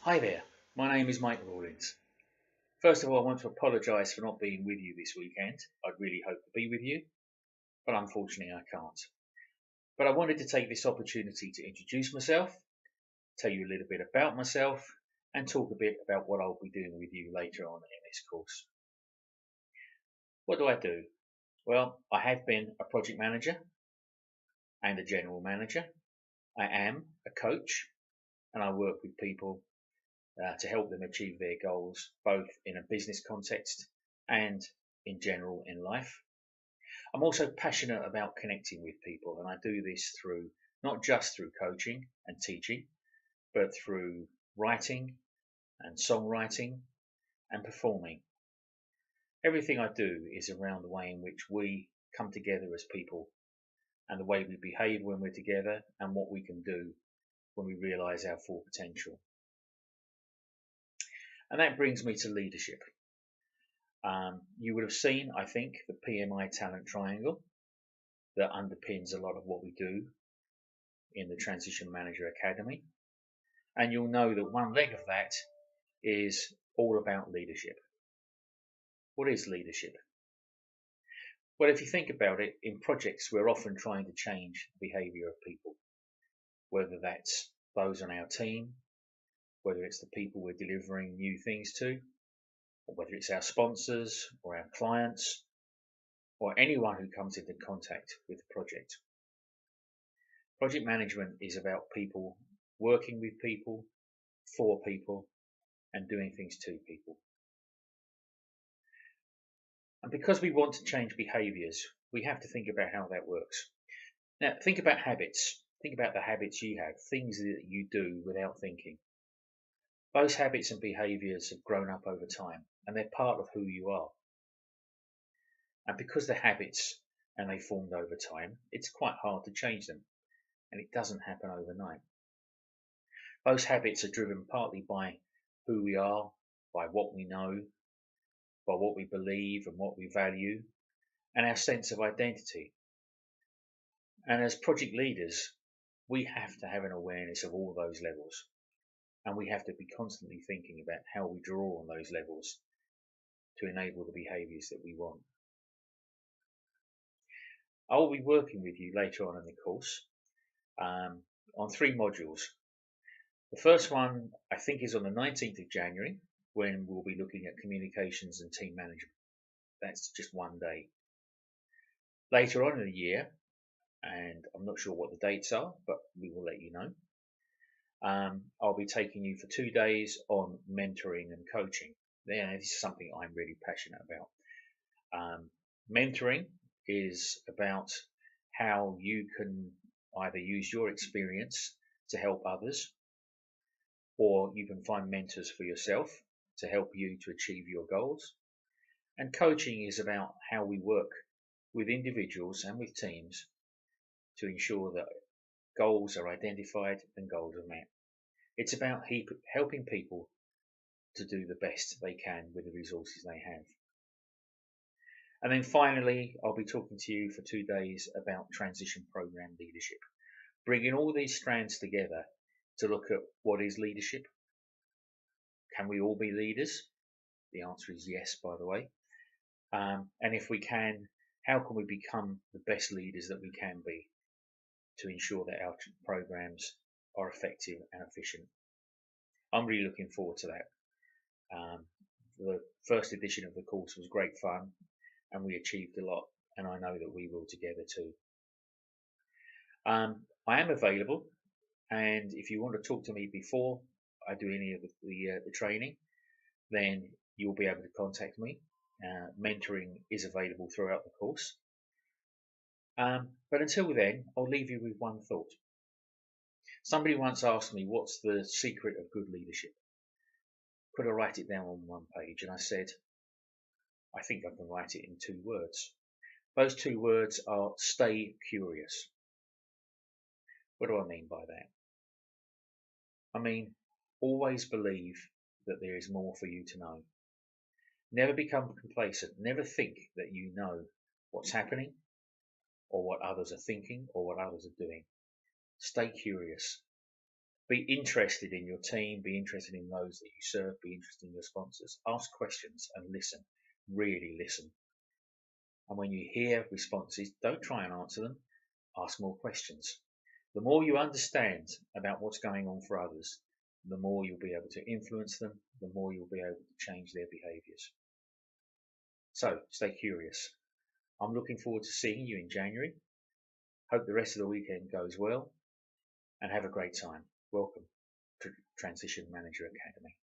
Hi there, my name is Rawlins. First of all, I want to apologise for not being with you this weekend. I'd really hoped to be with you, but unfortunately I can't. But I wanted to take this opportunity to introduce myself, tell you a little bit about myself, and talk a bit about what I'll be doing with you later on in this course. What do I do? Well, I have been a project manager and a general manager. I am a coach, and I work with people to help them achieve their goals, both in a business context and in general in life. I'm also passionate about connecting with people, and I do this through not just through coaching and teaching, but through writing and songwriting and performing. Everything I do is around the way in which we come together as people and the way we behave when we're together and what we can do when we realize our full potential. And that brings me to leadership. You would have seen, I think, the PMI talent triangle that underpins a lot of what we do in the Transition Manager Academy. And you'll know that one leg of that is all about leadership. What is leadership? Well, if you think about it, in projects, we're often trying to change the behavior of people, whether that's those on our team, whether it's the people we're delivering new things to, or whether it's our sponsors or our clients, or anyone who comes into contact with the project. Project management is about people, working with people, for people, and doing things to people. And because we want to change behaviors, we have to think about how that works. Now, think about habits. Think about the habits you have, things that you do without thinking. Those habits and behaviors have grown up over time, and they're part of who you are. And because they're habits and they formed over time, it's quite hard to change them, and it doesn't happen overnight. Those habits are driven partly by who we are, by what we know, by what we believe and what we value, and our sense of identity. And as project leaders, we have to have an awareness of all those levels. And we have to be constantly thinking about how we draw on those levels to enable the behaviours that we want. I will be working with you later on in the course on 3 modules. The first one, I think, is on the 19th of January, when we'll be looking at communications and team management. That's just one day. Later on in the year, and I'm not sure what the dates are, but we will let you know, I'll be taking you for 2 days on mentoring and coaching. Now, this is something I'm really passionate about. Mentoring is about how you can either use your experience to help others, or you can find mentors for yourself to help you to achieve your goals. And coaching is about how we work with individuals and with teams to ensure that goals are identified and goals are met. It's about helping people to do the best they can with the resources they have. And then finally, I'll be talking to you for 2 days about transition program leadership, bringing all these strands together to look at what is leadership. Can we all be leaders? The answer is yes, by the way. And if we can, how can we become the best leaders that we can be to ensure that our programs are effective and efficient? I'm really looking forward to that. The first edition of the course was great fun, and we achieved a lot, and I know that we will together too. I am available, and if you want to talk to me before I do any of the training, then you'll be able to contact me. Mentoring is available throughout the course. But until then, I'll leave you with one thought. Somebody once asked me, what's the secret of good leadership? Could I write it down on one page? And I said, I think I can write it in 2 words. Those 2 words are stay curious. What do I mean by that? I mean, always believe that there is more for you to know. Never become complacent. Never think that you know what's happening or what others are thinking or what others are doing. Stay curious. Be interested in your team, be interested in those that you serve, be interested in your sponsors. Ask questions and listen, really listen. And when you hear responses, don't try and answer them, ask more questions. The more you understand about what's going on for others, the more you'll be able to influence them, the more you'll be able to change their behaviours. So stay curious. I'm looking forward to seeing you in January. Hope the rest of the weekend goes well and have a great time. Welcome to Transition Manager Academy.